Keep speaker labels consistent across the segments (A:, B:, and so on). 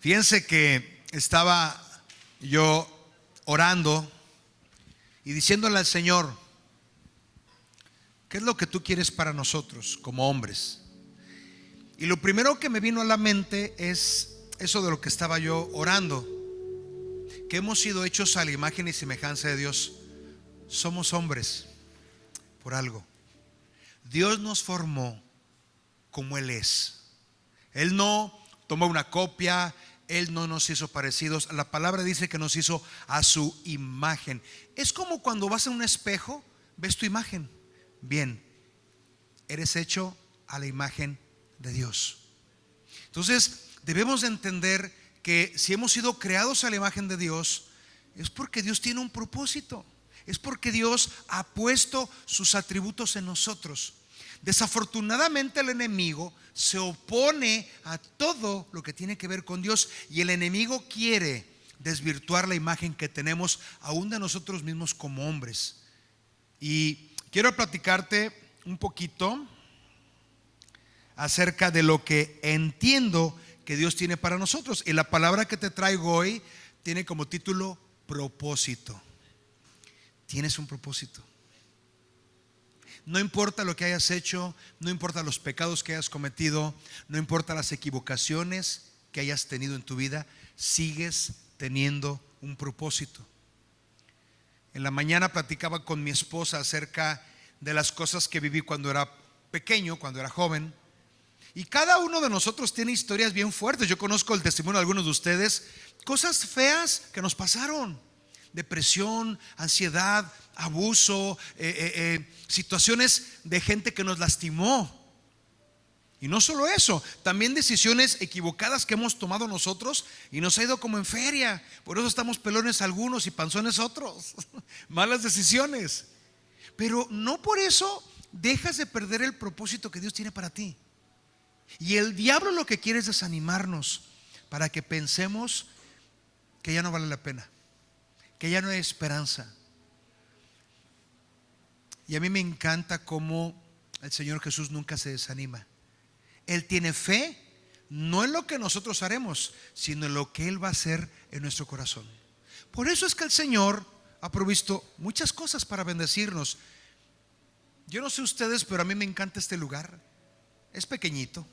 A: Fíjense que estaba yo orando y diciéndole al Señor, ¿qué es lo que tú quieres para nosotros como hombres? Y lo primero que me vino a la mente es eso de lo que estaba yo orando, que hemos sido hechos a la imagen y semejanza de Dios. Somos hombres por algo. Dios nos formó como Él es. Él no tomó una copia, Él no nos hizo parecidos. La palabra dice que nos hizo a su imagen. Es como cuando vas a un espejo, ves tu imagen. Bien, eres hecho a la imagen de Dios. Entonces debemos de entender que si hemos sido creados a la imagen de Dios, es porque Dios tiene un propósito. Es porque Dios ha puesto sus atributos en nosotros. Desafortunadamente el enemigo se opone a todo lo que tiene que ver con Dios, y el enemigo quiere desvirtuar la imagen que tenemos aún de nosotros mismos como hombres. Y quiero platicarte un poquito acerca de lo que entiendo que Dios tiene para nosotros. Y la palabra que te traigo hoy tiene como título propósito. Tienes un propósito. No importa lo que hayas hecho, no importa los pecados que hayas cometido, no importa las equivocaciones que hayas tenido en tu vida, sigues teniendo un propósito. En la mañana platicaba con mi esposa acerca de las cosas que viví cuando era pequeño, cuando era joven. Y cada uno de nosotros tiene historias bien fuertes. Yo conozco el testimonio de algunos de ustedes, cosas feas que nos pasaron: depresión, ansiedad, abuso, situaciones de gente que nos lastimó. Y no solo eso, también decisiones equivocadas que hemos tomado nosotros y nos ha ido como en feria. Por eso estamos pelones algunos y panzones otros. Malas decisiones. Pero no por eso dejas de perder el propósito que Dios tiene para ti. Y el diablo lo que quiere es desanimarnos para que pensemos que ya no vale la pena, que ya no hay esperanza. Y a mí me encanta cómo el Señor Jesús nunca se desanima. Él tiene fe, no en lo que nosotros haremos, sino en lo que Él va a hacer en nuestro corazón. Por eso es que el Señor ha provisto muchas cosas para bendecirnos. Yo no sé ustedes, pero a mí me encanta este lugar. Es pequeñito,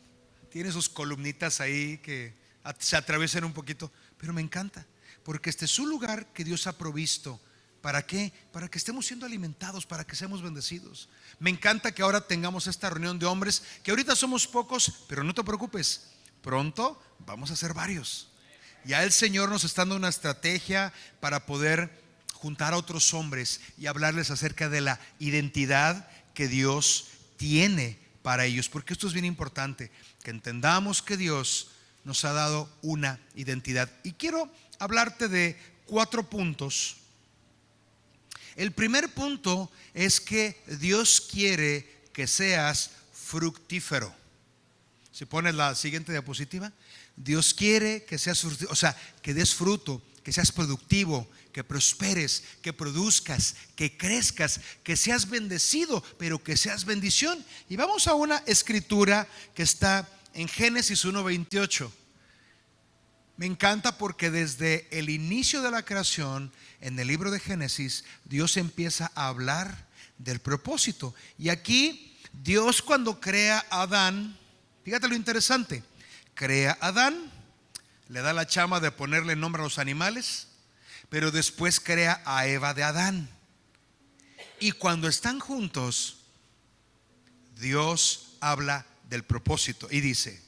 A: tiene sus columnitas ahí que se atraviesan un poquito, pero me encanta, porque este es su lugar que Dios ha provisto. ¿Para qué? Para que estemos siendo alimentados, para que seamos bendecidos. Me encanta que ahora tengamos esta reunión de hombres, que ahorita somos pocos, pero no te preocupes, pronto vamos a ser varios. Ya el Señor nos está dando una estrategia para poder juntar a otros hombres y hablarles acerca de la identidad que Dios tiene para ellos, porque esto es bien importante, que entendamos que Dios nos ha dado una identidad. Y quiero hablarte de 4 puntos. El primer punto es que Dios quiere que seas fructífero. Si pones la siguiente diapositiva, Dios quiere que seas fructífero, o sea, que des fruto, que seas productivo, que prosperes, que produzcas, que crezcas, que seas bendecido, pero que seas bendición. Y vamos a una escritura que está en Génesis 1:28. Me encanta porque desde el inicio de la creación, en el libro de Génesis, Dios empieza a hablar del propósito. Y aquí Dios, cuando crea a Adán, fíjate lo interesante, crea a Adán, le da la chamba de ponerle nombre a los animales, pero después crea a Eva de Adán. Y cuando están juntos, Dios habla del propósito y dice: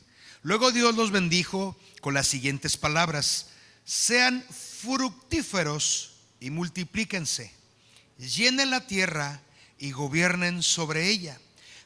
A: luego Dios los bendijo con las siguientes palabras: sean fructíferos y multiplíquense, llenen la tierra y gobiernen sobre ella,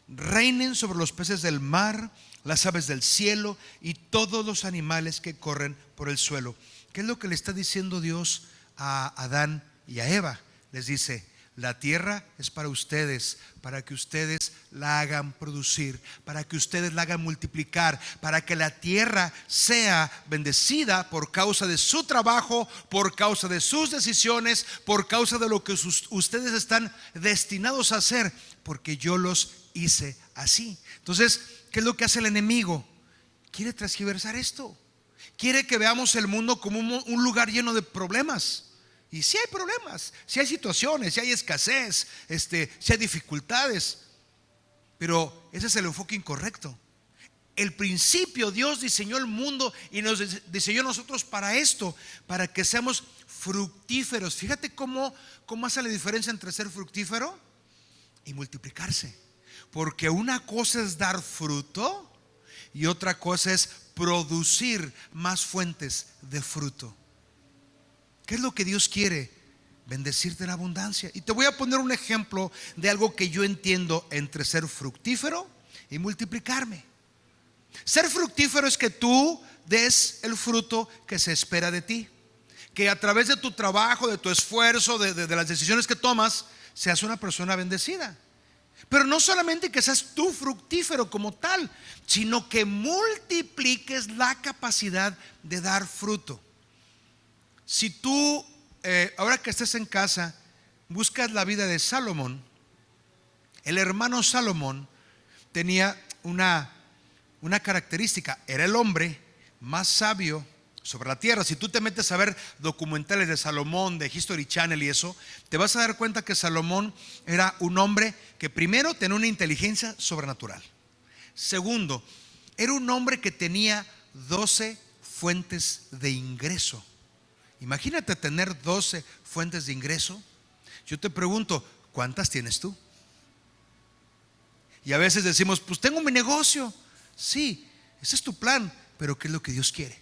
A: reinen sobre los peces del mar, las aves del cielo y todos los animales que corren por el suelo. ¿Qué es lo que le está diciendo Dios a Adán y a Eva? Les dice: la tierra es para ustedes, para que ustedes la hagan producir, para que ustedes la hagan multiplicar, para que la tierra sea bendecida por causa de su trabajo, por causa de sus decisiones, por causa de lo que ustedes están destinados a hacer, porque yo los hice así. Entonces, ¿qué es lo que hace el enemigo? Quiere transgiversar esto. Quiere que veamos el mundo como un lugar lleno de problemas. Y sí hay problemas, sí hay situaciones, sí hay escasez, sí hay dificultades. Pero ese es el enfoque incorrecto. El principio, Dios diseñó el mundo y nos diseñó a nosotros para esto, para que seamos fructíferos. Fíjate cómo hace la diferencia entre ser fructífero y multiplicarse. Porque una cosa es dar fruto y otra cosa es producir más fuentes de fruto. ¿Qué es lo que Dios quiere? Bendecirte en abundancia. Y te voy a poner un ejemplo de algo que yo entiendo entre ser fructífero y multiplicarme. Ser fructífero es que tú des el fruto que se espera de ti, que a través de tu trabajo, de tu esfuerzo, de las decisiones que tomas, seas una persona bendecida. Pero no solamente que seas tú fructífero como tal, sino que multipliques la capacidad de dar fruto. Si tú, ahora que estés en casa, buscas la vida de Salomón, el hermano Salomón tenía una característica: era el hombre más sabio sobre la tierra. Si tú te metes a ver documentales de Salomón, de History Channel y eso, te vas a dar cuenta que Salomón era un hombre que primero tenía una inteligencia sobrenatural. Segundo, era un hombre que tenía 12 fuentes de ingreso. Imagínate tener 12 fuentes de ingreso. Yo te pregunto, ¿cuántas tienes tú? Y a veces decimos, pues tengo mi negocio. Sí, ese es tu plan, pero ¿qué es lo que Dios quiere?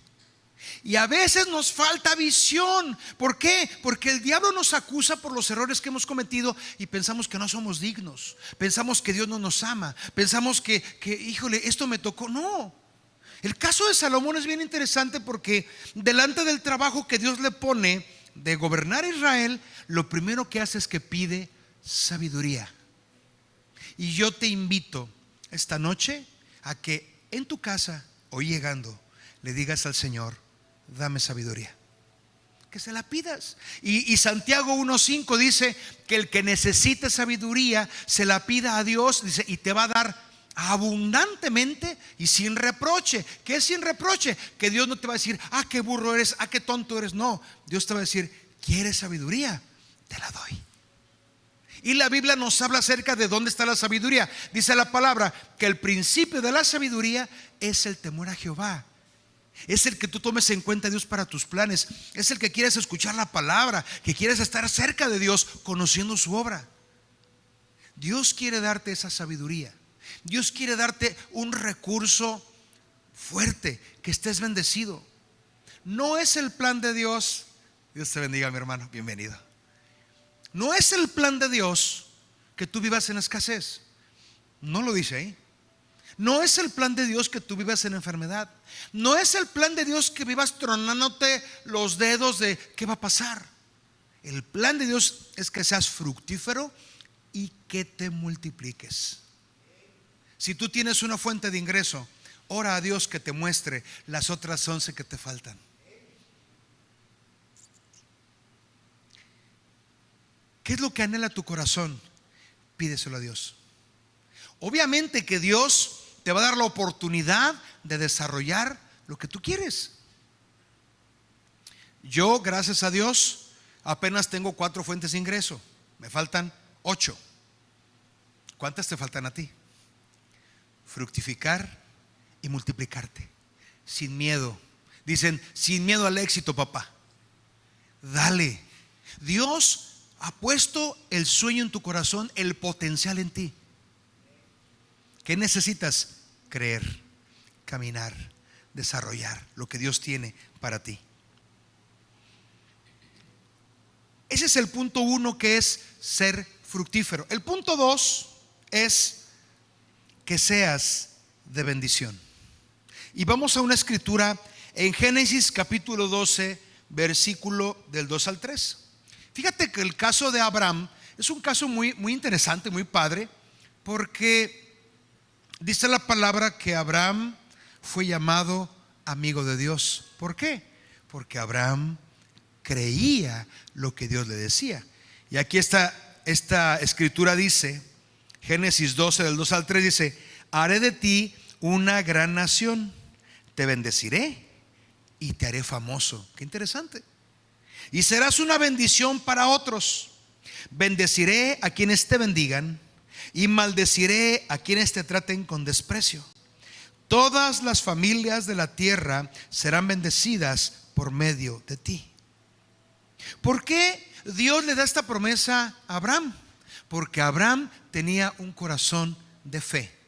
A: Y a veces nos falta visión. ¿Por qué? Porque el diablo nos acusa por los errores que hemos cometido y pensamos que no somos dignos, pensamos que Dios no nos ama, pensamos que híjole, esto me tocó. No. El caso de Salomón es bien interesante porque delante del trabajo que Dios le pone de gobernar Israel, lo primero que hace es que pide sabiduría. Y yo te invito esta noche a que en tu casa o llegando le digas al Señor: dame sabiduría. Que se la pidas. Y Santiago 1:5 dice que el que necesite sabiduría se la pida a Dios, dice, y te va a dar abundantemente y sin reproche. ¿Qué es sin reproche? Que Dios no te va a decir: ah, qué burro eres, ah, qué tonto eres. No, Dios te va a decir: ¿quieres sabiduría? Te la doy. Y la Biblia nos habla acerca de dónde está la sabiduría. Dice la palabra que el principio de la sabiduría es el temor a Jehová. Es el que tú tomes en cuenta a Dios para tus planes. Es el que quieres escuchar la palabra, que quieres estar cerca de Dios, conociendo su obra. Dios quiere darte esa sabiduría. Dios quiere darte un recurso fuerte, que estés bendecido. No es el plan de Dios. Dios te bendiga, mi hermano, bienvenido. No es el plan de Dios que tú vivas en escasez. No lo dice ahí. No es el plan de Dios que tú vivas en enfermedad. No es el plan de Dios que vivas tronándote los dedos de qué va a pasar. El plan de Dios es que seas fructífero y que te multipliques. Si tú tienes una fuente de ingreso, ora a Dios que te muestre las otras 11 que te faltan. ¿Qué es lo que anhela tu corazón? Pídeselo a Dios. Obviamente que Dios te va a dar la oportunidad de desarrollar lo que tú quieres. Yo, gracias a Dios, apenas tengo 4 fuentes de ingreso. Me faltan 8. ¿Cuántas te faltan a ti? Fructificar y multiplicarte sin miedo. Dicen, sin miedo al éxito, papá. Dale. Dios ha puesto el sueño en tu corazón, el potencial en ti. ¿Qué necesitas? Creer, caminar, desarrollar lo que Dios tiene para ti. Ese es el punto 1, que es ser fructífero. El punto 2 es que seas de bendición. Y vamos a una escritura en Génesis capítulo 12, versículo del 2 al 3. Fíjate que el caso de Abraham es un caso muy, muy interesante, muy padre, porque dice la palabra que Abraham fue llamado amigo de Dios. ¿Por qué? Porque Abraham creía lo que Dios le decía. Y aquí esta escritura dice, Génesis 12 del 2 al 3 dice: haré de ti una gran nación, te bendeciré y te haré famoso. Qué interesante. Y serás una bendición para otros. Bendeciré a quienes te bendigan y maldeciré a quienes te traten con desprecio. Todas las familias de la tierra serán bendecidas por medio de ti. ¿Por qué Dios le da esta promesa a Abraham? Porque Abraham tenía un corazón de fe.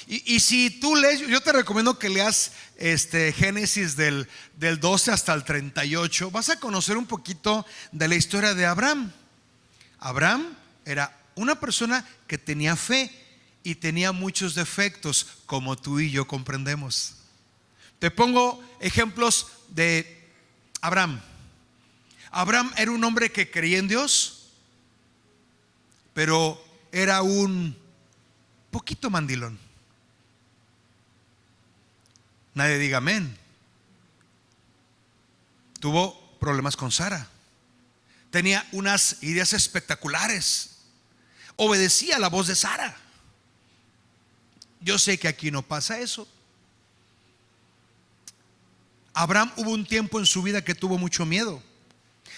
A: Y si tú lees, yo te recomiendo que leas Génesis del 12 hasta el 38. Vas a conocer un poquito de la historia de Abraham. Abraham era una persona que tenía fe y tenía muchos defectos, como tú y yo comprendemos. Te pongo ejemplos de Abraham. Abraham era un hombre que creía en Dios, pero era un poquito mandilón. Nadie diga amén. Tuvo problemas con Sara. Tenía unas ideas espectaculares. Obedecía la voz de Sara. Yo sé que aquí no pasa eso. Abraham hubo un tiempo en su vida que tuvo mucho miedo.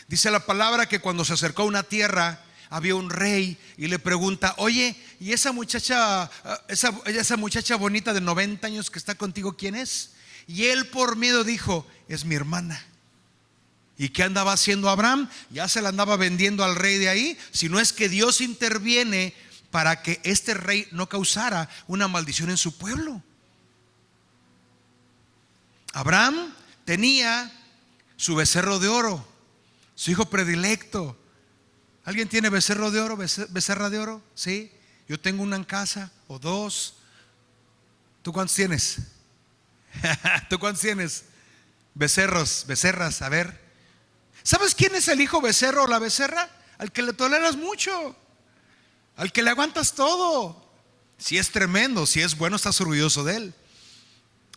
A: Dice la palabra que cuando se acercó a una tierra, había un rey y le pregunta: oye, ¿y esa muchacha bonita de 90 años que está contigo, quién es? Y él por miedo dijo: es mi hermana. ¿Y qué andaba haciendo Abraham? Ya se la andaba vendiendo al rey de ahí. Si no es que Dios interviene para que este rey no causara una maldición en su pueblo. Abraham tenía su becerro de oro, su hijo predilecto. ¿Alguien tiene becerro de oro, becerra de oro? Sí, yo tengo una en casa o dos. ¿Tú cuántos tienes? ¿Tú cuántos tienes? Becerros, becerras, a ver. ¿Sabes quién es el hijo becerro o la becerra? Al que le toleras mucho, al que le aguantas todo. Si es tremendo, si es bueno, estás orgulloso de él.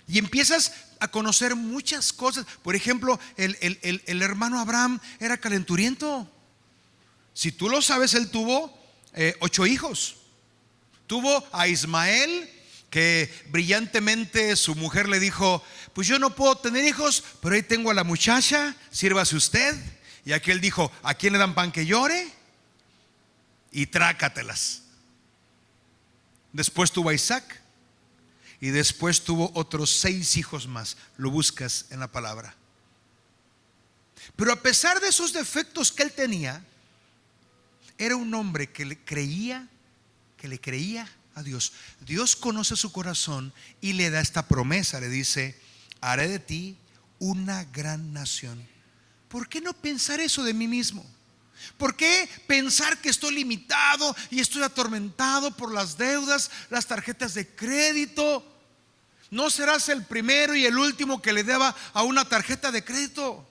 A: Y empiezas a conocer muchas cosas. Por ejemplo, el hermano Abraham era calenturiento. Si tú lo sabes, él tuvo 8 hijos. Tuvo a Ismael, que brillantemente su mujer le dijo: pues yo no puedo tener hijos, pero ahí tengo a la muchacha, sírvase usted. Y aquel dijo: ¿a quién le dan pan que llore? Y trácatelas. Después tuvo a Isaac. Y después tuvo otros 6 hijos más. Lo buscas en la palabra. Pero a pesar de esos defectos que él tenía, era un hombre que le creía a Dios. Dios conoce su corazón y le da esta promesa. Le dice: haré de ti una gran nación. ¿Por qué no pensar eso de mí mismo? ¿Por qué pensar que estoy limitado y estoy atormentado por las deudas, las tarjetas de crédito? No serás el primero y el último que le deba a una tarjeta de crédito.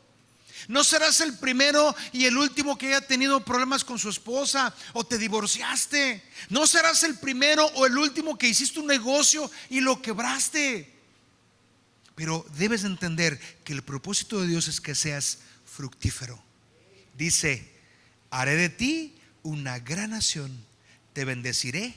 A: No serás el primero y el último que haya tenido problemas con su esposa o te divorciaste. No serás el primero o el último que hiciste un negocio y lo quebraste. Pero debes entender que el propósito de Dios es que seas fructífero. Dice: haré de ti una gran nación, te bendeciré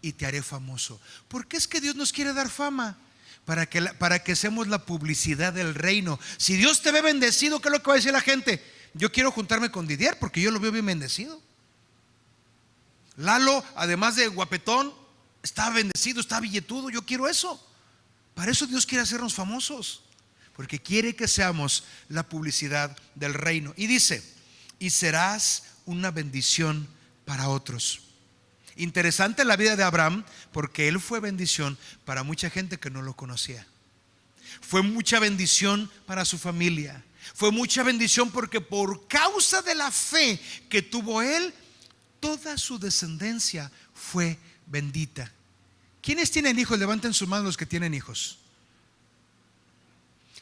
A: y te haré famoso. ¿Por qué es que Dios nos quiere dar fama? Para que seamos la publicidad del reino. Si Dios te ve bendecido, ¿qué es lo que va a decir la gente? Yo quiero juntarme con Didier porque yo lo veo bien bendecido. Lalo, además de guapetón, está bendecido, está billetudo. Yo quiero eso. Para eso Dios quiere hacernos famosos, porque quiere que seamos la publicidad del reino. Y dice: y serás una bendición para otros. Interesante la vida de Abraham, porque él fue bendición para mucha gente que no lo conocía. Fue mucha bendición para su familia. Fue mucha bendición porque por causa de la fe que tuvo él, toda su descendencia fue bendita. ¿Quiénes tienen hijos? Levanten sus manos los que tienen hijos.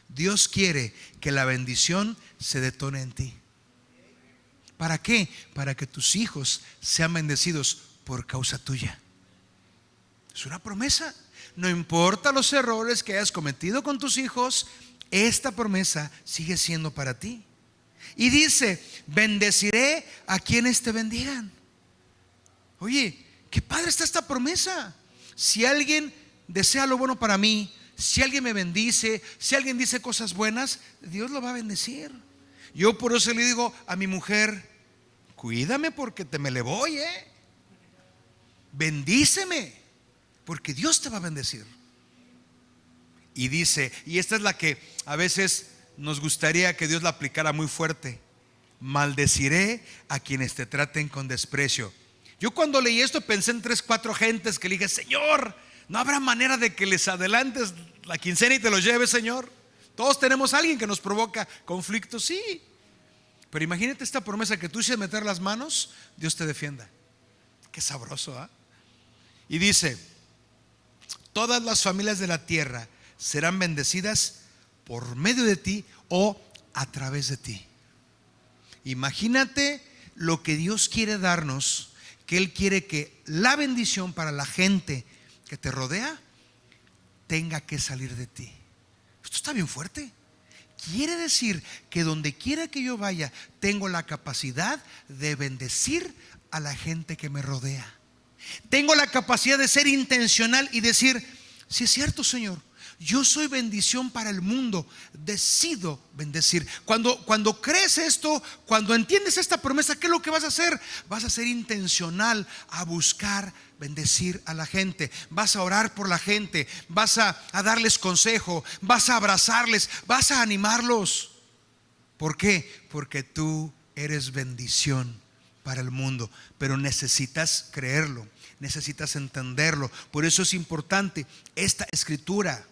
A: Dios quiere que la bendición se detone en ti. ¿Para qué? Para que tus hijos sean bendecidos por causa tuya. Es una promesa. No importa los errores que hayas cometido con tus hijos, esta promesa sigue siendo para ti. Y dice: bendeciré a quienes te bendigan. Oye, qué padre está esta promesa. Si alguien desea lo bueno para mí, si alguien me bendice, si alguien dice cosas buenas, Dios lo va a bendecir. Yo por eso le digo a mi mujer: cuídame porque te me le voy, bendíceme porque Dios te va a bendecir. Y dice, y esta es la que a veces nos gustaría que Dios la aplicara muy fuerte: maldeciré a quienes te traten con desprecio. Yo cuando leí esto pensé en 3, 4 gentes que le dije: Señor, ¿no habrá manera de que les adelantes la quincena y te los lleves, Señor? Todos tenemos a alguien que nos provoca conflictos, sí. Pero imagínate esta promesa: que tú, si meter las manos, Dios te defienda. Qué sabroso, ¿eh? Y dice: todas las familias de la tierra serán bendecidas por medio de ti o a través de ti. Imagínate lo que Dios quiere darnos, que Él quiere que la bendición para la gente que te rodea tenga que salir de ti. Esto está bien fuerte. Quiere decir que donde quiera que yo vaya, tengo la capacidad de bendecir a la gente que me rodea. Tengo la capacidad de ser intencional y decir: sí, es cierto, Señor, yo soy bendición para el mundo, decido bendecir. Cuando crees esto, cuando entiendes esta promesa, ¿qué es lo que vas a hacer? Vas a ser intencional a buscar bendecir a la gente. Vas a orar por la gente, vas a darles consejo, vas a abrazarles, vas a animarlos. ¿Por qué? Porque tú eres bendición para el mundo, pero necesitas creerlo, necesitas entenderlo. Por eso es importante esta escritura.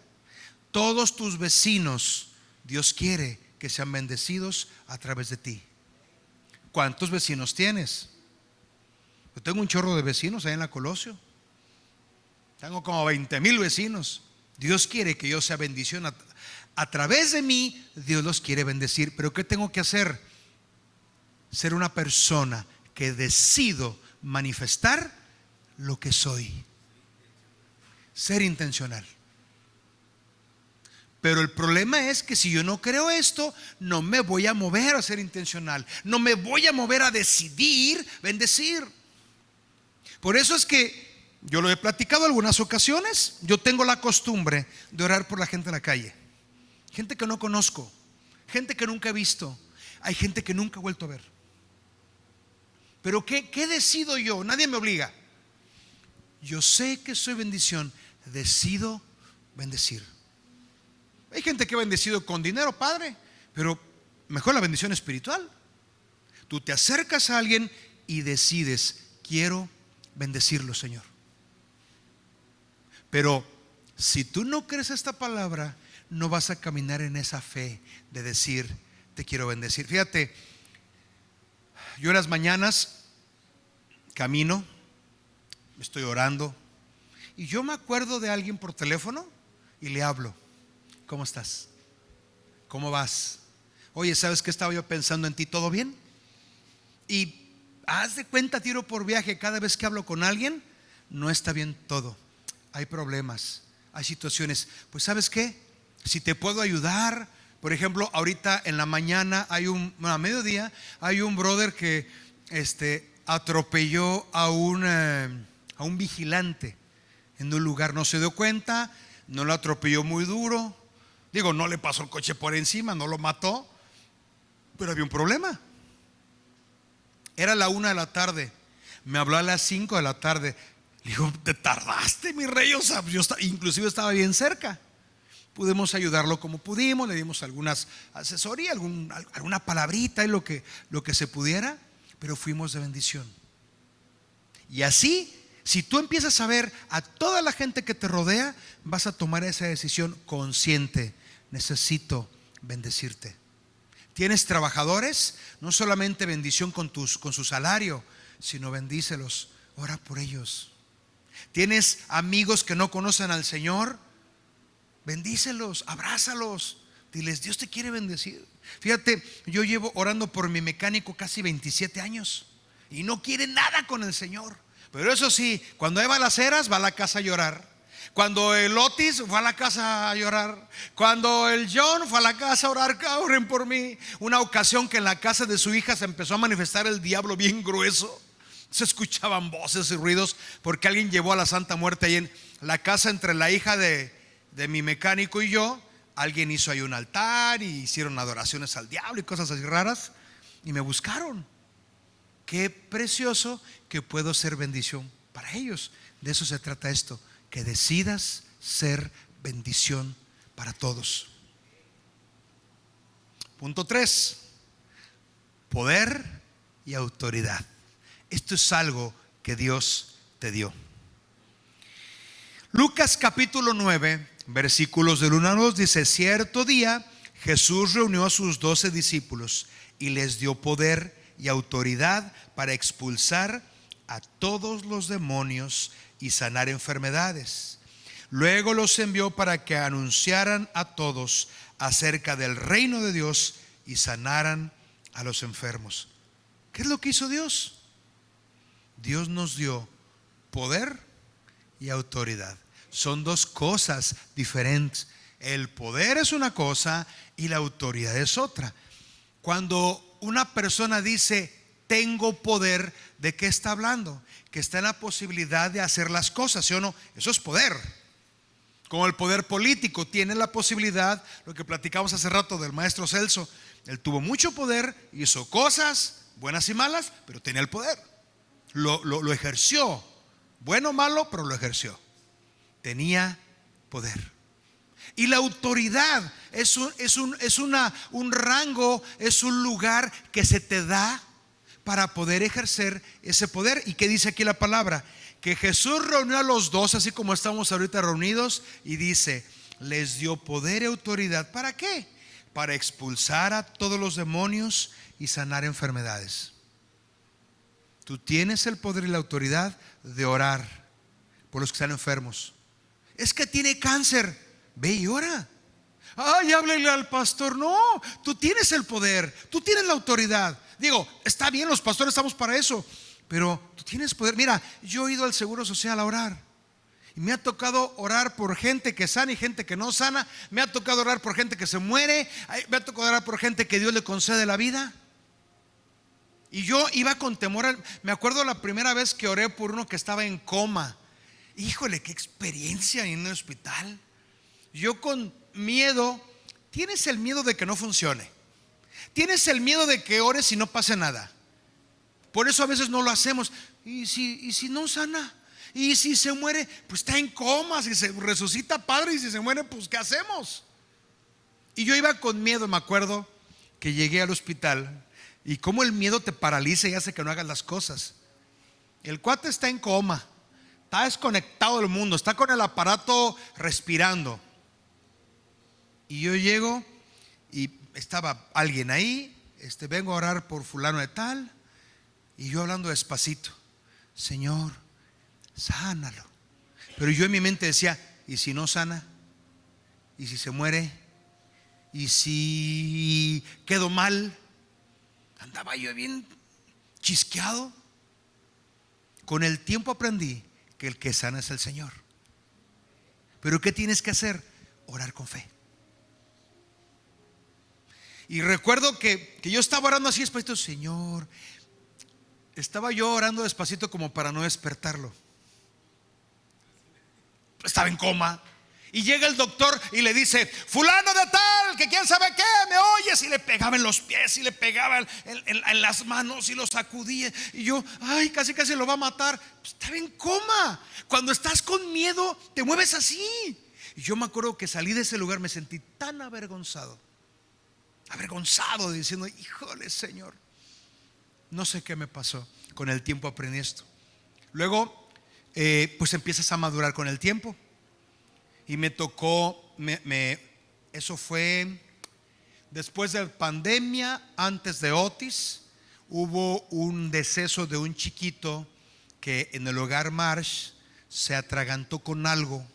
A: Todos tus vecinos, Dios quiere que sean bendecidos a través de ti. ¿Cuántos vecinos tienes? Yo tengo un chorro de vecinos ahí en la Colosio. Tengo como 20,000 vecinos. Dios quiere que yo sea bendición. A través de mí, Dios los quiere bendecir. Pero ¿qué tengo que hacer? Ser una persona que decido manifestar lo que soy. Ser intencional. Pero el problema es que si yo no creo esto, no me voy a mover a ser intencional, no me voy a mover a decidir bendecir. Por eso es que yo lo he platicado algunas ocasiones. Yo tengo la costumbre de orar por la gente en la calle, gente que no conozco, gente que nunca he visto, hay gente que nunca he vuelto a ver. Pero ¿qué decido yo? Nadie me obliga. Yo sé que soy bendición, decido bendecir. Hay gente que ha bendecido con dinero, padre, pero mejor la bendición espiritual. Tú te acercas a alguien y decides: quiero bendecirlo, Señor. Pero si tú no crees esta palabra, no vas a caminar en esa fe de decir: te quiero bendecir. Fíjate, yo en las mañanas camino, estoy orando, y yo me acuerdo de alguien por teléfono y le hablo: ¿cómo estás? ¿Cómo vas? Oye, ¿sabes qué estaba yo pensando en ti? ¿Todo bien? Y haz de cuenta, tiro por viaje, cada vez que hablo con alguien, no está bien todo. Hay problemas, hay situaciones. Pues ¿sabes qué? Si te puedo ayudar. Por ejemplo, ahorita en la mañana a mediodía hay un brother que atropelló a un vigilante en un lugar. No se dio cuenta, no lo atropelló muy duro. Digo, no le pasó el coche por encima, no lo mató, pero había un problema. Era la 1 de la tarde. Me habló a las 5 de la tarde. Le digo: te tardaste, mi rey. O sea, yo inclusive estaba bien cerca. Pudimos ayudarlo como pudimos, le dimos algunas asesorías, alguna palabrita y lo que se pudiera, pero fuimos de bendición. Y así, si tú empiezas a ver a toda la gente que te rodea, vas a tomar esa decisión consciente: necesito bendecirte. Tienes trabajadores, no solamente bendición con su salario, sino bendícelos, ora por ellos. Tienes amigos que no conocen al Señor, bendícelos, abrázalos, diles: Dios te quiere bendecir. Fíjate, yo llevo orando por mi mecánico casi 27 años y no quiere nada con el Señor. Pero eso sí, cuando hay balaceras, va a la casa a llorar. Cuando el Otis fue a la casa a llorar. Cuando el John fue a la casa a orar: oren por mí. Una ocasión que en la casa de su hija se empezó a manifestar el diablo bien grueso. Se escuchaban voces y ruidos porque alguien llevó a la Santa Muerte ahí en la casa entre la hija de de mi mecánico y yo, alguien hizo ahí un altar y hicieron adoraciones al diablo y cosas así raras, y me buscaron. Qué precioso que puedo ser bendición para ellos. De eso se trata esto, que decidas ser bendición para todos. Punto 3, poder y autoridad. Esto es algo que Dios te dio. Lucas capítulo 9, versículos del 1 al 2 dice: cierto día Jesús reunió a sus 12 discípulos y les dio poder y autoridad para expulsar a todos los demonios y sanar enfermedades. Luego los envió para que anunciaran a todos acerca del reino de Dios y sanaran a los enfermos. ¿Qué es lo que hizo Dios? Dios nos dio poder y autoridad. Son dos cosas diferentes. El poder es una cosa y la autoridad es otra. Cuando una persona dice tengo poder, ¿de qué está hablando? Que está en la posibilidad de hacer las cosas, ¿sí o no? Eso es poder. Como el poder político tiene la posibilidad, lo que platicamos hace rato del maestro Celso, él tuvo mucho poder, hizo cosas buenas y malas, pero tenía el poder. Lo ejerció, bueno o malo, pero lo ejerció. Tenía poder. Y la autoridad es un rango, es un lugar que se te da para poder ejercer ese poder. ¿Y qué dice aquí la palabra? Que Jesús reunió a los 12, así como estamos ahorita reunidos, y dice, les dio poder y autoridad. ¿Para qué? Para expulsar a todos los demonios y sanar enfermedades. Tú tienes el poder y la autoridad de orar por los que están enfermos. Es que tiene cáncer, ve y ora. Ay, háblele al pastor. No, tú tienes el poder, tú tienes la autoridad. Digo, está bien, los pastores estamos para eso, pero tú tienes poder. Mira, yo he ido al Seguro Social a orar y me ha tocado orar por gente que sana y gente que no sana. Me ha tocado orar por gente que se muere. Me ha tocado orar por gente que Dios le concede la vida. Y yo iba con temor. Me acuerdo la primera vez que oré por uno que estaba en coma. Híjole, qué experiencia en el hospital. Yo con miedo. Tienes el miedo de que no funcione. Tienes el miedo de que ores y no pase nada. Por eso a veces no lo hacemos. ¿Y si no sana? ¿Y si se muere? Pues está en coma. Si se resucita, padre, y si se muere, pues ¿qué hacemos? Y yo iba con miedo. Me acuerdo que llegué al hospital y cómo el miedo te paraliza y hace que no hagas las cosas. El cuate está en coma, está desconectado del mundo, está con el aparato respirando. Y yo llego y estaba alguien ahí, vengo a orar por fulano de tal. Y yo hablando despacito, Señor, sánalo. Pero yo en mi mente decía, ¿y si no sana? ¿Y si se muere? ¿Y si quedo mal? Andaba yo bien chisqueado. Con el tiempo aprendí que el que sana es el Señor. Pero ¿qué tienes que hacer? Orar con fe. Y recuerdo que yo estaba orando así despacito, Señor. Estaba yo orando despacito como para no despertarlo. Estaba en coma. Y llega el doctor y le dice, fulano de tal, que quién sabe qué, ¿me oyes? Y le pegaba en los pies y le pegaba en las manos y lo sacudía. Y yo, ay, casi lo va a matar. Pues estaba en coma. Cuando estás con miedo, te mueves así. Y yo me acuerdo que salí de ese lugar, me sentí tan avergonzado diciendo, híjole, Señor, no sé qué me pasó. Con el tiempo aprendí esto. Luego pues empiezas a madurar con el tiempo. Y me tocó, eso fue después de pandemia, antes de Otis. Hubo un deceso de un chiquito que en el hogar Marsh se atragantó con algo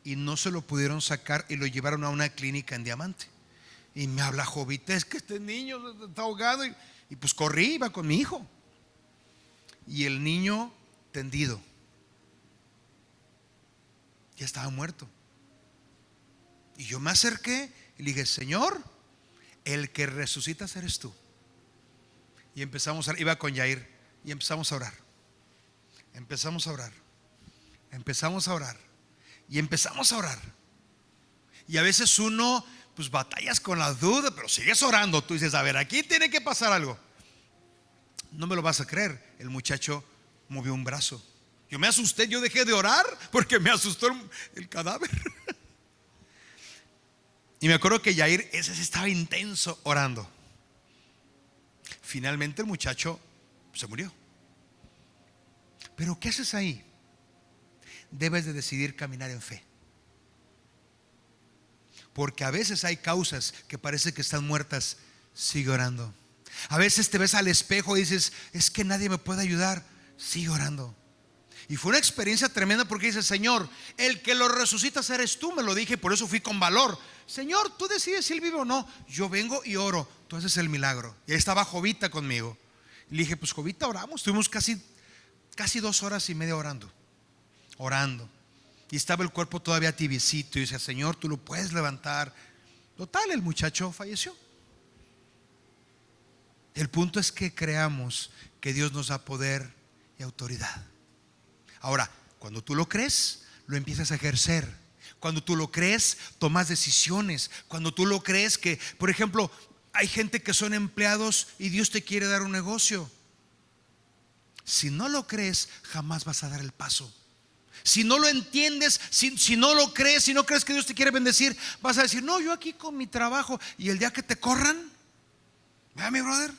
A: y no se lo pudieron sacar y lo llevaron a una clínica en Diamante. Y me habla Jovita, es que este niño está ahogado. Y pues corrí, iba con mi hijo. Y el niño tendido, ya estaba muerto. Y yo me acerqué y le dije, Señor, el que resucitas eres tú. Y empezamos a orar, iba con Yair. Y empezamos a orar. Empezamos a orar. Empezamos a orar. Y empezamos a orar. Y a veces uno pues batallas con la duda, pero sigues orando. Tú dices, a ver, aquí tiene que pasar algo. No me lo vas a creer, el muchacho movió un brazo. Yo me asusté, yo dejé de orar porque me asustó el cadáver. Y me acuerdo que Yair, ese estaba intenso orando. Finalmente el muchacho se murió. Pero ¿qué haces ahí? Debes de decidir caminar en fe. Porque a veces hay causas que parece que están muertas. Sigue orando. A veces te ves al espejo y dices, es que nadie me puede ayudar. Sigue orando. Y fue una experiencia tremenda porque dices, Señor, el que lo resucitas eres tú. Me lo dije, por eso fui con valor. Señor, tú decides si él vive o no. Yo vengo y oro, tú haces el milagro. Y ahí estaba Jovita conmigo. Y le dije, pues Jovita, oramos. Estuvimos casi 2 horas y media orando. Y estaba el cuerpo todavía tibiecito. Y decía, Señor, tú lo puedes levantar. Total, el muchacho falleció. El punto es que creamos que Dios nos da poder y autoridad. Ahora, cuando tú lo crees, lo empiezas a ejercer. Cuando tú lo crees, tomas decisiones. Cuando tú lo crees que, por ejemplo, hay gente que son empleados y Dios te quiere dar un negocio. Si no lo crees, jamás vas a dar el paso. Si no lo entiendes, si no lo crees, si no crees que Dios te quiere bendecir, vas a decir, no, yo aquí con mi trabajo. Y el día que te corran, vea mi brother,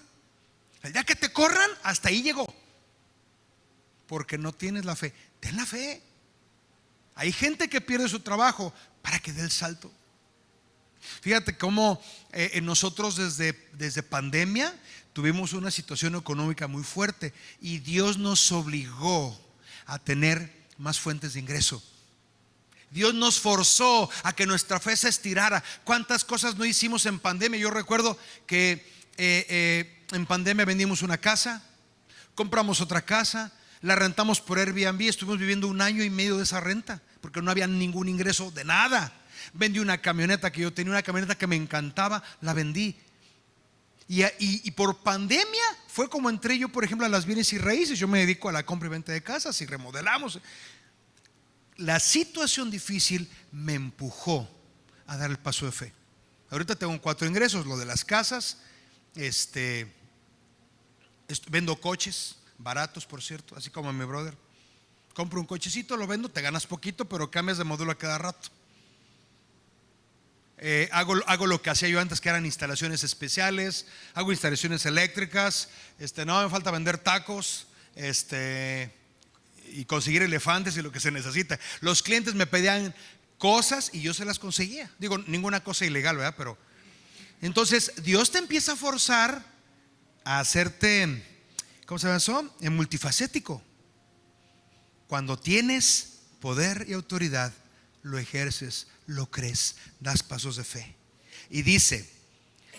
A: el día que te corran, hasta ahí llegó. Porque no tienes la fe. Ten la fe. Hay gente que pierde su trabajo para que dé el salto. Fíjate cómo nosotros desde pandemia tuvimos una situación económica muy fuerte y Dios nos obligó a tener más fuentes de ingreso. Dios nos forzó a que nuestra fe se estirara. ¿Cuántas cosas no hicimos en pandemia? Yo recuerdo que en pandemia vendimos una casa, compramos otra casa, la rentamos por Airbnb. Estuvimos viviendo 1 año y medio de esa renta porque no había ningún ingreso de nada. Vendí una camioneta que yo tenía, una camioneta que me encantaba, la vendí. Y por pandemia fue como entré yo, por ejemplo, a las bienes y raíces. Yo me dedico a la compra y venta de casas y remodelamos. La situación difícil me empujó a dar el paso de fe. Ahorita tengo 4 ingresos: lo de las casas, vendo coches baratos, por cierto, así como mi brother. Compro un cochecito, lo vendo, te ganas poquito, pero cambias de modelo a cada rato. Hago lo que hacía yo antes, que eran instalaciones especiales. Hago instalaciones eléctricas. No me falta vender tacos, y conseguir elefantes y lo que se necesita. Los clientes me pedían cosas y yo se las conseguía. Digo, ninguna cosa ilegal, ¿verdad? Pero entonces Dios te empieza a forzar a hacerte, ¿cómo se llama eso? Multifacético. Cuando tienes poder y autoridad, lo ejerces, lo crees, das pasos de fe. Y dice,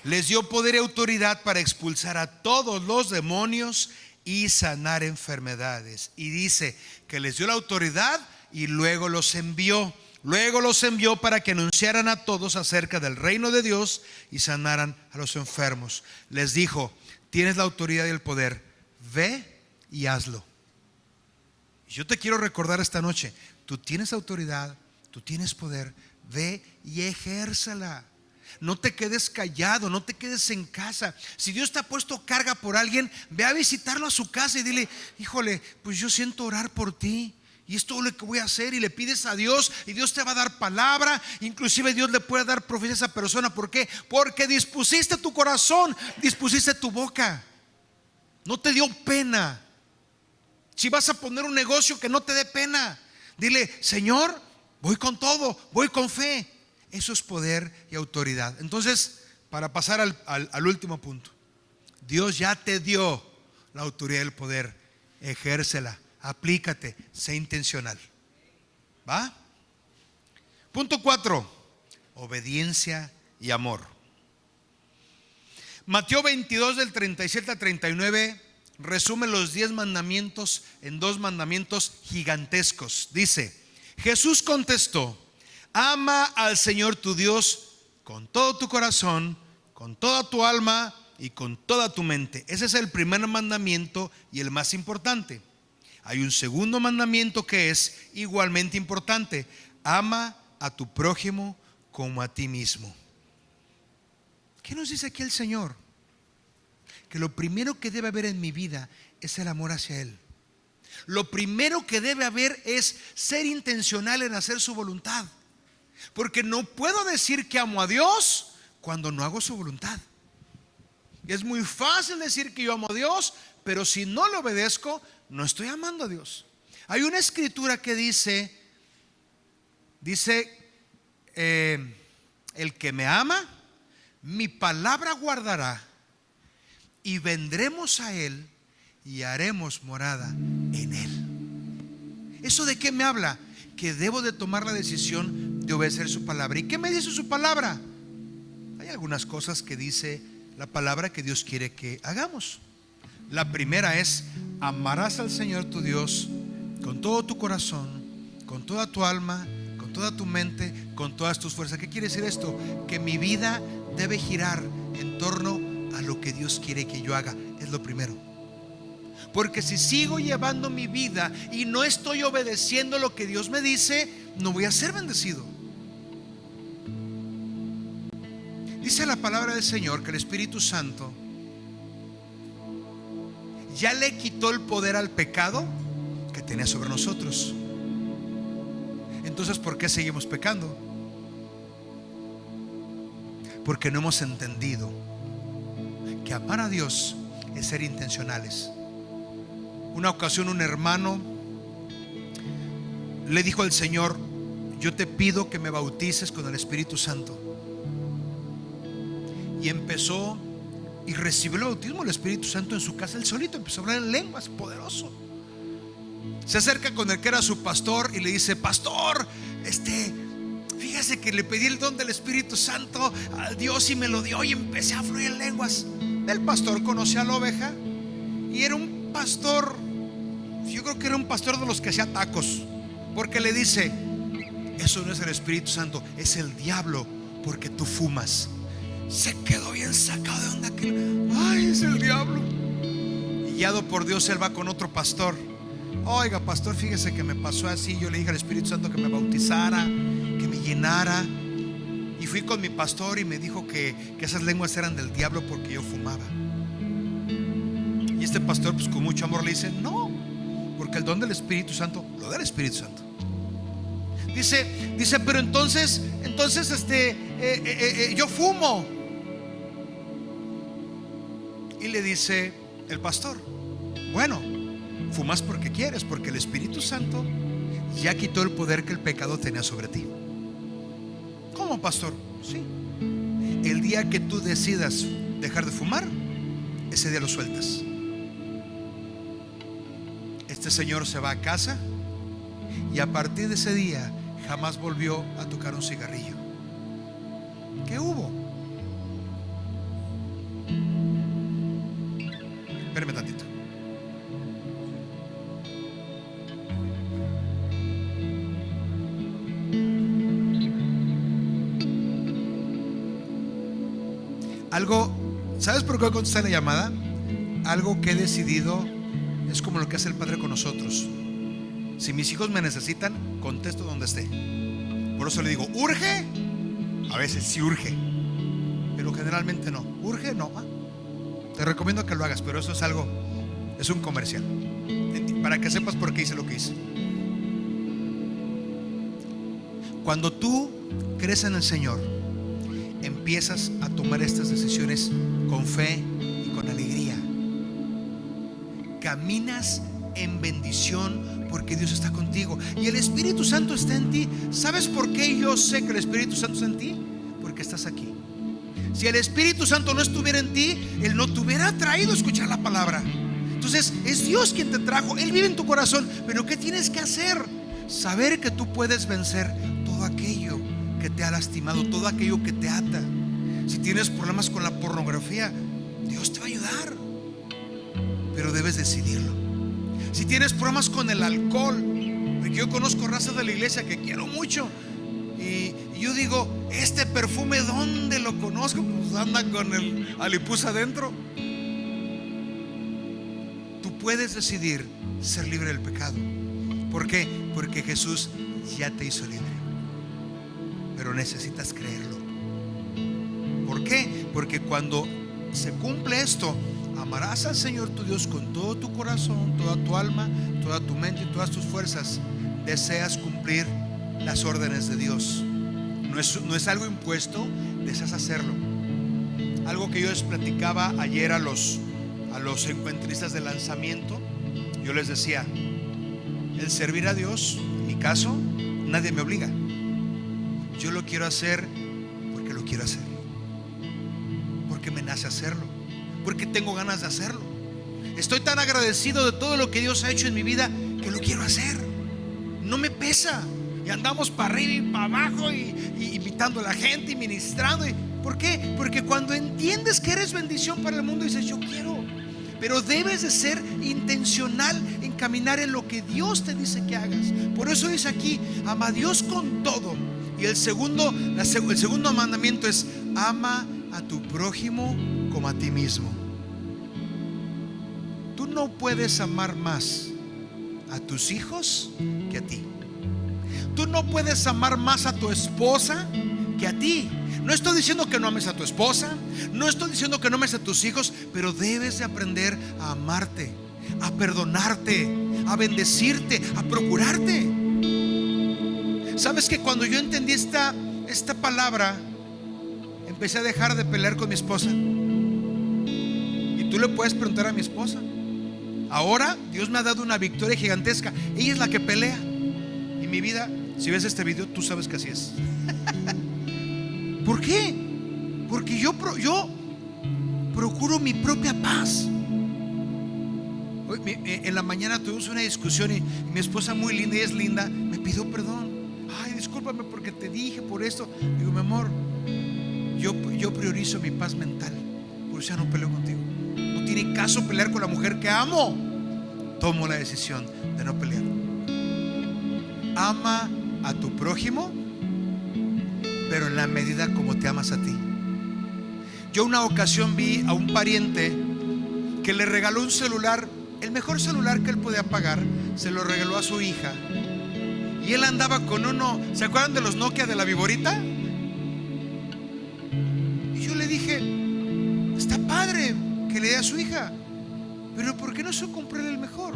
A: les dio poder y autoridad para expulsar a todos los demonios y sanar enfermedades. Y dice que les dio la autoridad y luego los envió. Luego los envió para que anunciaran a todos acerca del reino de Dios y sanaran a los enfermos. Les dijo, tienes la autoridad y el poder, ve y hazlo. Y yo te quiero recordar esta noche, tú tienes autoridad, tú tienes poder, ve y ejérzala. No te quedes callado, no te quedes en casa. Si Dios te ha puesto carga por alguien, ve a visitarlo a su casa y dile, híjole, pues yo siento orar por ti y esto es lo que voy a hacer. Y le pides a Dios y Dios te va a dar palabra. Inclusive Dios le puede dar profecía a esa persona. ¿Por qué? Porque dispusiste tu corazón, dispusiste tu boca. No te dio pena. Si vas a poner un negocio, que no te dé pena. Dile, Señor, voy con todo, voy con fe. Eso es poder y autoridad. Entonces, para pasar al último punto, Dios ya te dio la autoridad y el poder. Ejércela, aplícate, sé intencional. ¿Va? Punto 4, obediencia y amor. Mateo 22 del 37 al 39 resume los 10 mandamientos en 2 mandamientos gigantescos. Dice, Jesús contestó, ama al Señor tu Dios con todo tu corazón, con toda tu alma y con toda tu mente. Ese es el primer mandamiento y el más importante. Hay un segundo mandamiento que es igualmente importante: ama a tu prójimo como a ti mismo. ¿Qué nos dice aquí el Señor? Que lo primero que debe haber en mi vida es el amor hacia Él. Lo primero que debe haber es ser intencional en hacer su voluntad. Porque no puedo decir que amo a Dios cuando no hago su voluntad. Es muy fácil decir que yo amo a Dios, pero si no le obedezco, no estoy amando a Dios. Hay una escritura que dice, el que me ama, mi palabra guardará, y vendremos a Él y haremos morada en Él. ¿Eso de qué me habla? Que debo de tomar la decisión de obedecer su palabra. ¿Y qué me dice su palabra? Hay algunas cosas que dice la palabra que Dios quiere que hagamos. La primera es: amarás al Señor tu Dios con todo tu corazón, con toda tu alma, con toda tu mente, con todas tus fuerzas. ¿Qué quiere decir esto? Que mi vida debe girar en torno a lo que Dios quiere que yo haga. Es lo primero. Porque si sigo llevando mi vida y no estoy obedeciendo lo que Dios me dice, no voy a ser bendecido. Dice la palabra del Señor que el Espíritu Santo ya le quitó el poder al pecado que tenía sobre nosotros. Entonces, ¿por qué seguimos pecando? Porque no hemos entendido que amar a Dios es ser intencionales. Una ocasión un hermano le dijo al Señor: yo te pido que me bautices con el Espíritu Santo. Y empezó y recibió el bautismo del Espíritu Santo en su casa. Él solito empezó a hablar en lenguas, poderoso. Se acerca con el que era su pastor y le dice: pastor, fíjese que le pedí el don del Espíritu Santo a Dios y me lo dio, y empecé a fluir en lenguas. El pastor conocía a la oveja y era un pastor, yo creo que era un pastor de los que hacía tacos, porque le dice: eso no es el Espíritu Santo, es el diablo, porque tú fumas. Se quedó bien sacado de onda, que ay, es el diablo. Y guiado por Dios, él va con otro pastor. Oiga, pastor, fíjese que me pasó así. Yo le dije al Espíritu Santo que me bautizara, que me llenara. Y fui con mi pastor y me dijo que esas lenguas eran del diablo porque yo fumaba. Y este pastor, pues con mucho amor, le dice: no, porque el don del Espíritu Santo lo da el Espíritu Santo. Dice, pero entonces yo fumo. Y le dice el pastor: bueno, fumas porque quieres, porque el Espíritu Santo ya quitó el poder que el pecado tenía sobre ti. ¿Cómo, pastor? Sí. El día que tú decidas dejar de fumar, ese día lo sueltas. Este señor se va a casa y a partir de ese día jamás volvió a tocar un cigarrillo. ¿Qué hubo? Espérame tantito. Algo, ¿sabes por qué contesté la llamada? Algo que he decidido es como lo que hace el Padre con nosotros. Si mis hijos me necesitan, contesto donde esté. Por eso le digo: ¿urge? A veces sí urge, pero generalmente no. ¿Urge? No. Te recomiendo que lo hagas, pero eso es algo, es un comercial, para que sepas por qué hice lo que hice. Cuando tú crees en el Señor, empiezas a tomar estas decisiones con fe y con alegría. Caminas en bendición porque Dios está contigo y el Espíritu Santo está en ti. ¿Sabes por qué yo sé que el Espíritu Santo está en ti? Porque estás aquí. Si el Espíritu Santo no estuviera en ti, Él no te hubiera traído a escuchar la palabra. Entonces es Dios quien te trajo. Él vive en tu corazón. Pero ¿qué tienes que hacer? Saber que tú puedes vencer todo aquello que te ha lastimado, todo aquello que te ata. Si tienes problemas con la pornografía, Dios te va a ayudar, pero debes decidirlo. Si tienes problemas con el alcohol, porque yo conozco razas de la iglesia que quiero mucho, y yo digo: este perfume, ¿dónde lo conozco? Pues anda con el alipuz adentro. Tú puedes decidir ser libre del pecado. ¿Por qué? Porque Jesús ya te hizo libre. pero necesitas creerlo. ¿Por qué? Porque cuando se cumple esto, amarás al Señor tu Dios con todo tu corazón, toda tu alma, toda tu mente y todas tus fuerzas. Deseas cumplir las órdenes de Dios. No es algo impuesto, deseas hacerlo. Algo que yo les platicaba ayer a los encuentristas de lanzamiento. Yo les decía, el servir a Dios, en mi caso, nadie me obliga. Yo lo quiero hacer porque lo quiero hacer, porque me nace hacerlo, porque tengo ganas de hacerlo. Estoy tan agradecido de todo lo que Dios ha hecho en mi vida que lo quiero hacer. No me pesa. Y andamos para arriba y para abajo y invitando a la gente y ministrando. ¿Por qué? Porque cuando entiendes que eres bendición para el mundo, dices, yo quiero. Pero debes de ser intencional en caminar en lo que Dios te dice que hagas. Por eso dice aquí, ama a Dios con todo. Y el segundo mandamiento es, ama a tu prójimo como a ti mismo. Tú no puedes amar más a tus hijos que a ti. Tú no puedes amar más a tu esposa que a ti. No estoy diciendo que no ames a tu esposa, no estoy diciendo que no ames a tus hijos, pero debes de aprender a amarte, a perdonarte, a bendecirte, a procurarte. Sabes que cuando yo entendí esta palabra, empecé a dejar de pelear con mi esposa. Y tú le puedes preguntar a mi esposa. Ahora Dios me ha dado una victoria gigantesca. Ella es la que pelea. Y mi vida, si ves este video, tú sabes que así es. ¿Por qué? Porque yo procuro mi propia paz. En la mañana tuvimos una discusión y mi esposa, muy linda, y es linda, me pidió perdón. Ay, discúlpame porque te dije por esto. Digo, mi amor, yo priorizo mi paz mental. Por eso ya no peleo contigo. No tiene caso pelear con la mujer que amo. Tomo la decisión de no pelear. Ama a tu prójimo, pero en la medida como te amas a ti. Yo una ocasión vi a un pariente que le regaló un celular, el mejor celular que él podía pagar, se lo regaló a su hija. Y él andaba con uno, ¿se acuerdan de los Nokia de la viborita? Y yo le dije, está padre que le dé a su hija, pero ¿por qué no se compró el mejor?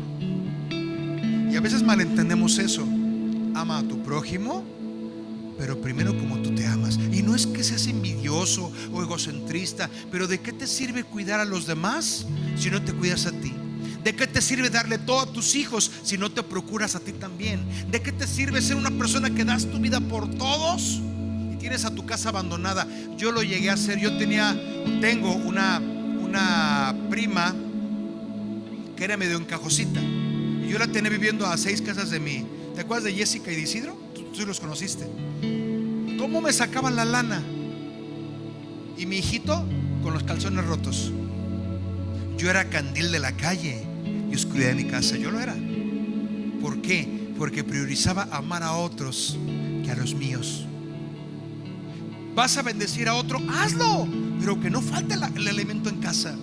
A: Y a veces malentendemos eso. Ama a tu prójimo, pero primero como tú te amas. Y no es que seas envidioso o egocentrista, pero ¿de qué te sirve cuidar a los demás si no te cuidas a ti? ¿De qué te sirve darle todo a tus hijos si no te procuras a ti también? ¿De qué te sirve ser una persona que das tu vida por todos y tienes a tu casa abandonada? Yo lo llegué a hacer. Tengo una prima que era medio encajosita y yo la tenía viviendo a 6 casas de mí. ¿Te acuerdas de Jessica y de Isidro? Tú los conociste. ¿Cómo me sacaban la lana? Y mi hijito con los calzones rotos. Yo era candil de la calle y oscuridad de mi casa. Yo lo era. ¿Por qué? Porque priorizaba amar a otros que a los míos. ¿Vas a bendecir a otro? Hazlo, pero que no falte el alimento en casa.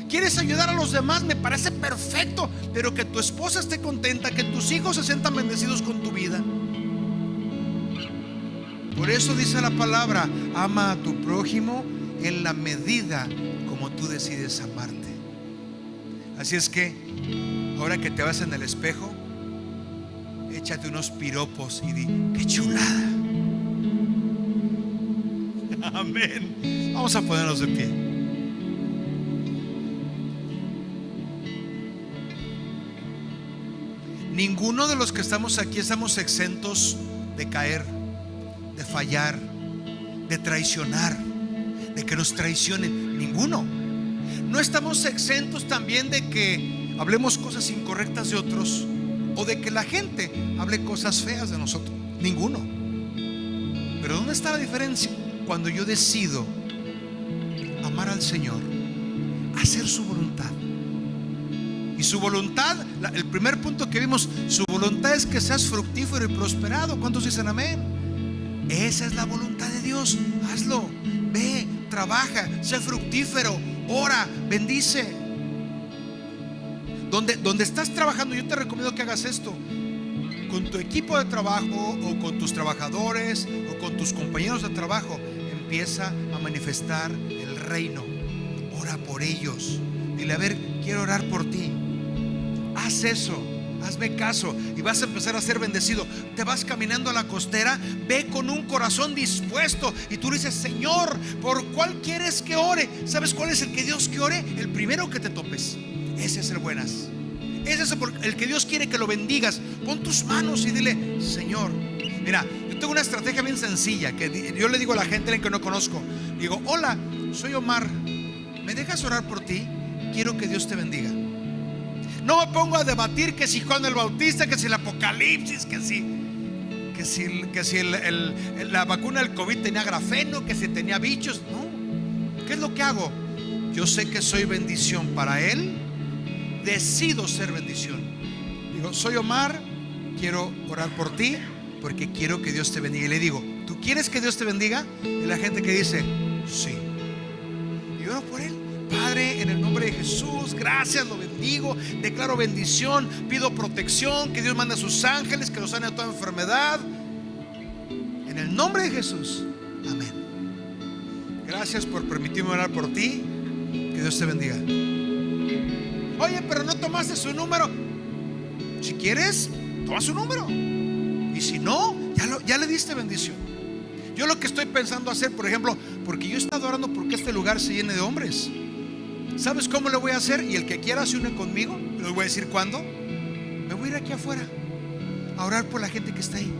A: ¿Quieres ayudar a los demás? Me parece perfecto, pero que tu esposa esté contenta, que tus hijos se sientan bendecidos con tu vida. Por eso dice la palabra, ama a tu prójimo en la medida como tú decides amarte. Así es que ahora que te vas en el espejo, échate unos piropos y di, ¡qué chulada! Amén. Vamos a ponernos de pie. Ninguno de los que estamos aquí estamos exentos de caer, de fallar, de traicionar, de que nos traicionen. Ninguno. No estamos exentos también de que hablemos cosas incorrectas de otros o de que la gente hable cosas feas de nosotros. Ninguno. Pero ¿dónde está la diferencia? Cuando yo decido amar al Señor, hacer su voluntad. Y su voluntad, el primer punto que vimos, su voluntad es que seas fructífero y prosperado. ¿Cuántos dicen amén? Esa es la voluntad de Dios. Hazlo, ve, trabaja, sé fructífero, ora, bendice. Donde estás trabajando, yo te recomiendo que hagas esto. Con tu equipo de trabajo o con tus trabajadores o con tus compañeros de trabajo, empieza a manifestar el reino. Ora por ellos. Dile, a ver, quiero orar por ti. Haz eso, hazme caso y vas a empezar a ser bendecido. Te vas caminando a la costera, ve con un corazón dispuesto y tú dices, Señor, ¿por cuál quieres que ore? ¿Sabes cuál es el que Dios que ore? El primero que te topes. Ese es el buenas. Ese es el que Dios quiere que lo bendigas. Pon tus manos y dile, Señor, mira, yo tengo una estrategia bien sencilla que yo le digo a la gente que no conozco. Digo, hola, soy Omar, ¿me dejas orar por ti? Quiero que Dios te bendiga. No me pongo a debatir que si Juan el Bautista, que si el Apocalipsis, que si la vacuna del COVID tenía grafeno, que si tenía bichos. No. ¿Qué es lo que hago? Yo sé que soy bendición para él. Decido ser bendición. Digo, soy Omar, quiero orar por ti porque quiero que Dios te bendiga. Y le digo, ¿tú quieres que Dios te bendiga? Y la gente que dice, sí. Y oro por él. Padre, en el nombre de Jesús, gracias, lo bendigo, declaro bendición, pido protección, que Dios mande a sus ángeles, que los sane de toda enfermedad. En el nombre de Jesús, amén. Gracias por permitirme orar por ti. Que Dios te bendiga. Oye, pero no tomaste su número. Si quieres, toma su número. Y si no, ya le diste bendición. Yo lo que estoy pensando hacer, por ejemplo, porque yo he estado orando porque este lugar se llene de hombres. ¿Sabes cómo lo voy a hacer? Y el que quiera se une conmigo. Les voy a decir cuándo. Me voy a ir aquí afuera a orar por la gente que está ahí,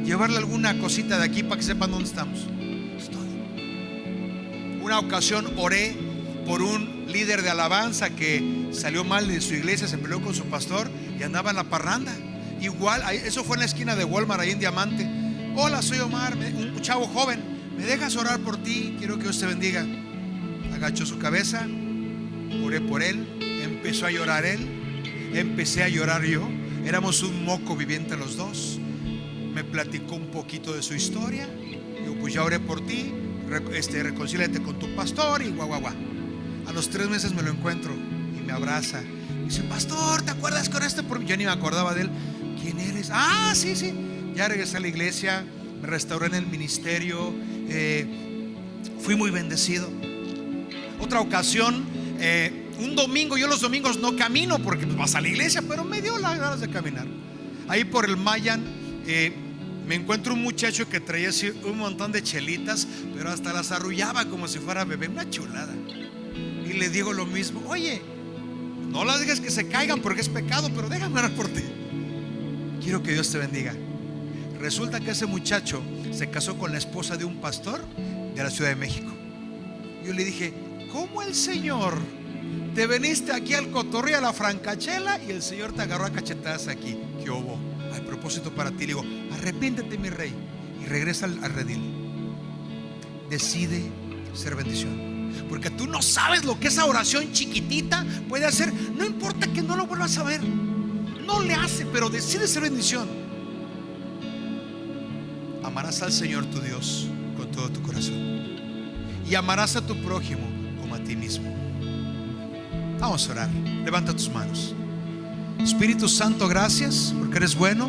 A: llevarle alguna cosita de aquí para que sepan dónde estamos. Es todo. Una ocasión oré por un líder de alabanza que salió mal de su iglesia, se peleó con su pastor y andaba en la parranda. Igual, eso fue en la esquina de Walmart, ahí en Diamante. Hola, soy Omar, un chavo joven. ¿Me dejas orar por ti? Quiero que Dios te bendiga. Agachó su cabeza, oré por él, empezó a llorar él, empecé a llorar yo. Éramos un moco viviente los dos. Me platicó un poquito de su historia. Digo, pues ya oré por ti, reconcíliate con tu pastor y guau. A los 3 meses me lo encuentro y me abraza. Me dice, pastor, ¿te acuerdas con este? Yo ni me acordaba de él. ¿Quién eres? Ah, sí. Ya regresé a la iglesia, me restauré en el ministerio, fui muy bendecido. Otra ocasión, un domingo, yo los domingos no camino porque vas a la iglesia, pero me dio las ganas de caminar. Ahí por el Mayan, me encuentro un muchacho que traía así un montón de chelitas, pero hasta las arrullaba como si fuera bebé, una chulada. Y le digo lo mismo, oye, no las dejes que se caigan porque es pecado, pero déjame orar por ti. Quiero que Dios te bendiga. Resulta que ese muchacho se casó con la esposa de un pastor de la Ciudad de México. Yo le dije, ¿cómo el Señor? Te veniste aquí al cotorreo, a la francachela, y el Señor te agarró a cachetadas aquí. ¿Qué hubo? A propósito para ti, le digo, arrepiéntete, mi rey, y regresa al redil. Decide ser bendición, porque tú no sabes lo que esa oración chiquitita puede hacer. No importa que no lo vuelvas a ver, no le hace, pero decide ser bendición. Amarás al Señor tu Dios con todo tu corazón y amarás a tu prójimo como a ti mismo. Vamos a orar. Levanta tus manos. Espíritu Santo, gracias porque eres bueno.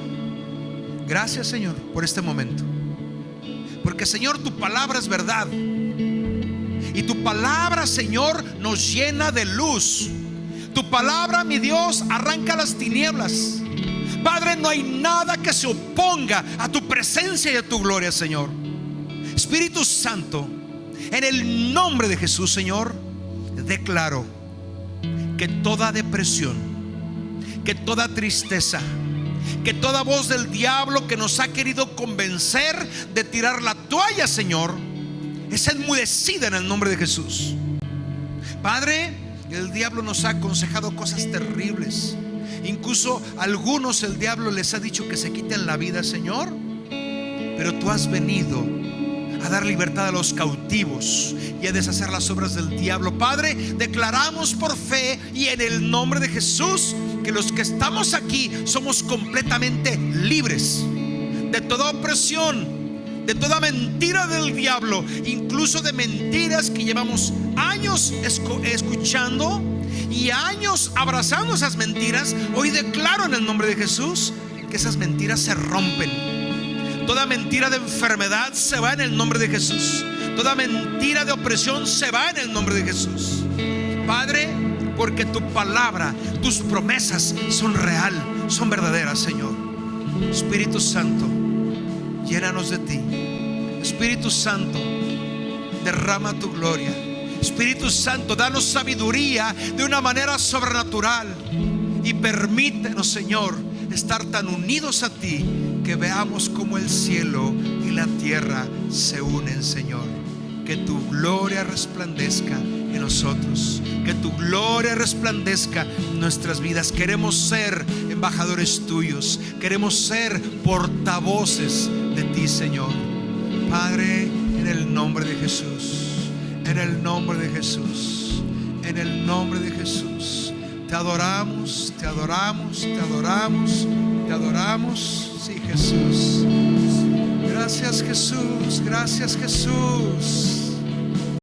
A: Gracias, Señor, por este momento, porque, Señor, tu palabra es verdad. Y tu palabra, Señor, nos llena de luz. Tu palabra, mi Dios, arranca las tinieblas. Padre, no hay nada que se oponga a tu presencia y a tu gloria, Señor. Espíritu Santo, en el nombre de Jesús, Señor, declaro que toda depresión, que toda tristeza, que toda voz del diablo que nos ha querido convencer de tirar la toalla, Señor, es enmudecida en el nombre de Jesús. Padre, el diablo nos ha aconsejado cosas terribles. Incluso a algunos el diablo les ha dicho que se quiten la vida, Señor. Pero tú has venido a dar libertad a los cautivos y a deshacer las obras del diablo. Padre, declaramos por fe y en el nombre de Jesús que los que estamos aquí somos completamente libres de toda opresión, de toda mentira del diablo, incluso de mentiras que llevamos años escuchando y años abrazando esas mentiras. Hoy declaro en el nombre de Jesús que esas mentiras se rompen. Toda mentira de enfermedad se va en el nombre de Jesús. Toda mentira de opresión se va en el nombre de Jesús. Padre, porque tu palabra, tus promesas son real, son verdaderas, Señor. Espíritu Santo, llénanos de ti. Espíritu Santo, derrama tu gloria. Espíritu Santo, danos sabiduría de una manera sobrenatural. Y permítenos, Señor, estar tan unidos a ti que veamos como el cielo y la tierra se unen, Señor. Que tu gloria resplandezca en nosotros, que tu gloria resplandezca en nuestras vidas. Queremos ser embajadores tuyos, queremos ser portavoces de ti, Señor. Padre, en el nombre de Jesús, en el nombre de Jesús, en el nombre de Jesús, te adoramos, te adoramos, te adoramos, te adoramos. Sí, Jesús. Gracias, Jesús. Gracias, Jesús.